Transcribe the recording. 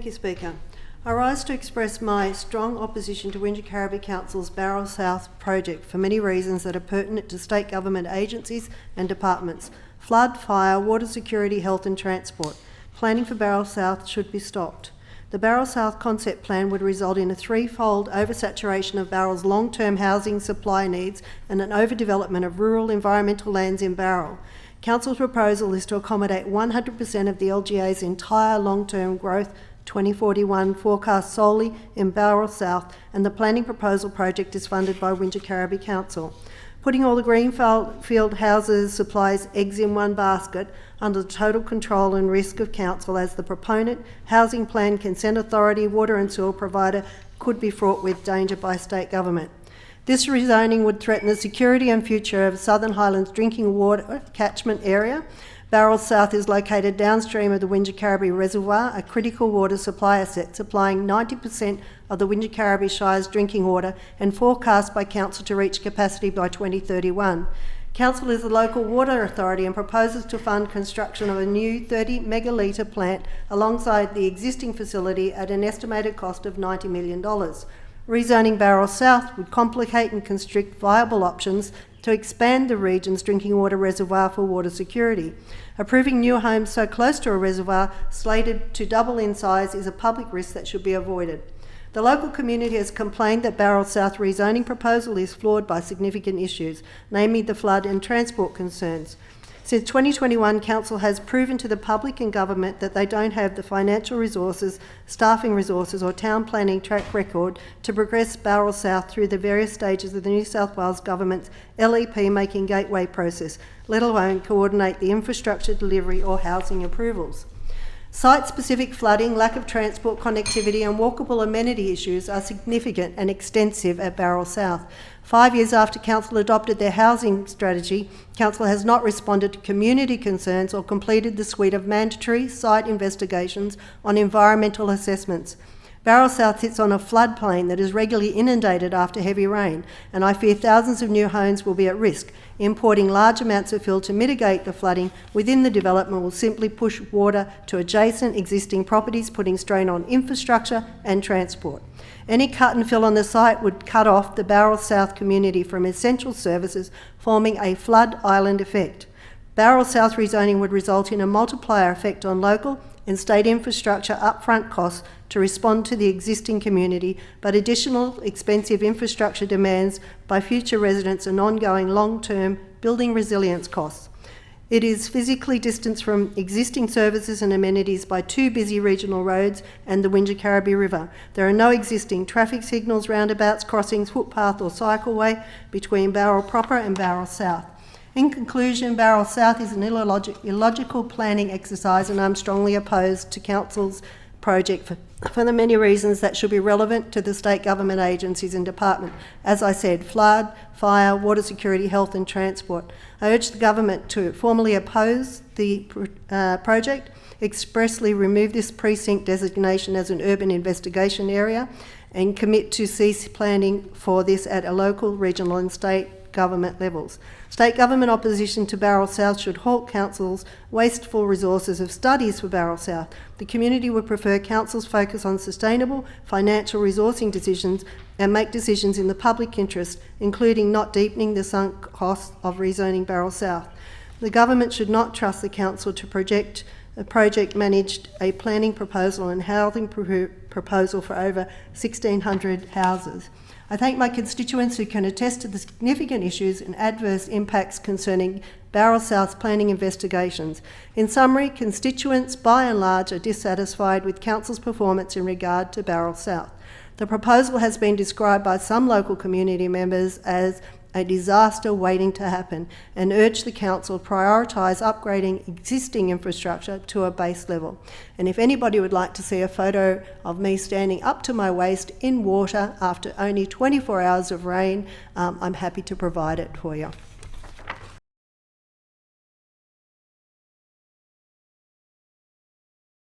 Thank you, Speaker. I rise to express my strong opposition to Wingecarribee Council's Bowral South project for many reasons that are pertinent to state government agencies and departments. Flood, fire, water security, health and transport. Planning for Bowral South should be stopped. The Bowral South concept plan would result in a threefold oversaturation of Bowral's long-term housing supply needs and an overdevelopment of rural environmental lands in Bowral. Council's proposal is to accommodate 100% of the LGA's entire long-term growth 2041 forecast solely in Bowral South, and the planning proposal project is funded by Wingecarribee Council. Putting all the greenfield houses supplies eggs in one basket under the total control and risk of council as the proponent, housing plan, consent authority, water and sewer provider could be fraught with danger by state government. This rezoning would threaten the security and future of Southern Highlands drinking water catchment area. Bowral South is located downstream of the Wingecarribee Reservoir, a critical water supply asset supplying 90% of the Wingecarribee Shire's drinking water and forecast by Council to reach capacity by 2031. Council is the local water authority and proposes to fund construction of a new 30 megalitre plant alongside the existing facility at an estimated cost of $90 million. Rezoning Bowral South would complicate and constrict viable options to expand the region's drinking water reservoir for water security. Approving new homes so close to a reservoir slated to double in size is a public risk that should be avoided. The local community has complained that Bowral South rezoning proposal is flawed by significant issues, namely the flood and transport concerns. Since 2021, Council has proven to the public and government that they don't have the financial resources, staffing resources or town planning track record to progress Bowral South through the various stages of the New South Wales Government's LEP making gateway process, let alone coordinate the infrastructure delivery or housing approvals. Site-specific flooding, lack of transport connectivity and walkable amenity issues are significant and extensive at Bowral South. 5 years after Council adopted their housing strategy, Council has not responded to community concerns or completed the suite of mandatory site investigations on environmental assessments. Bowral South sits on a floodplain that is regularly inundated after heavy rain, and I fear thousands of new homes will be at risk. Importing large amounts of fill to mitigate the flooding within the development will simply push water to adjacent existing properties, putting strain on infrastructure and transport. Any cut and fill on the site would cut off the Bowral South community from essential services, forming a flood island effect. Bowral South rezoning would result in a multiplier effect on local and state infrastructure upfront costs to respond to the existing community, but additional expensive infrastructure demands by future residents and ongoing long-term building resilience costs. It is physically distanced from existing services and amenities by 2 busy regional roads and the Wingecarribee River. There are no existing traffic signals, roundabouts, crossings, footpath or cycleway between Bowral proper and Bowral South. In conclusion, Bowral South is an illogical planning exercise, and I'm strongly opposed to Council's project for the many reasons that should be relevant to the state government agencies and department. As I said, flood, fire, water security, health and transport. I urge the government to formally oppose the project, expressly remove this precinct designation as an urban investigation area, and commit to cease planning for this at a local, regional and state government levels. State government opposition to Bowral South should halt Council's wasteful resources of studies for Bowral South. The community would prefer Council's focus on sustainable financial resourcing decisions and make decisions in the public interest, including not deepening the sunk costs of rezoning Bowral South. The government should not trust the Council to project managed a planning proposal and housing proposal for over 1,600 houses. I thank my constituents who can attest to the significant issues and adverse impacts concerning Bowral South's planning investigations. In summary, constituents by and large are dissatisfied with Council's performance in regard to Bowral South. The proposal has been described by some local community members as a disaster waiting to happen, and urge the Council to prioritise upgrading existing infrastructure to a base level. And if anybody would like to see a photo of me standing up to my waist in water after only 24 hours of rain, I'm happy to provide it for you.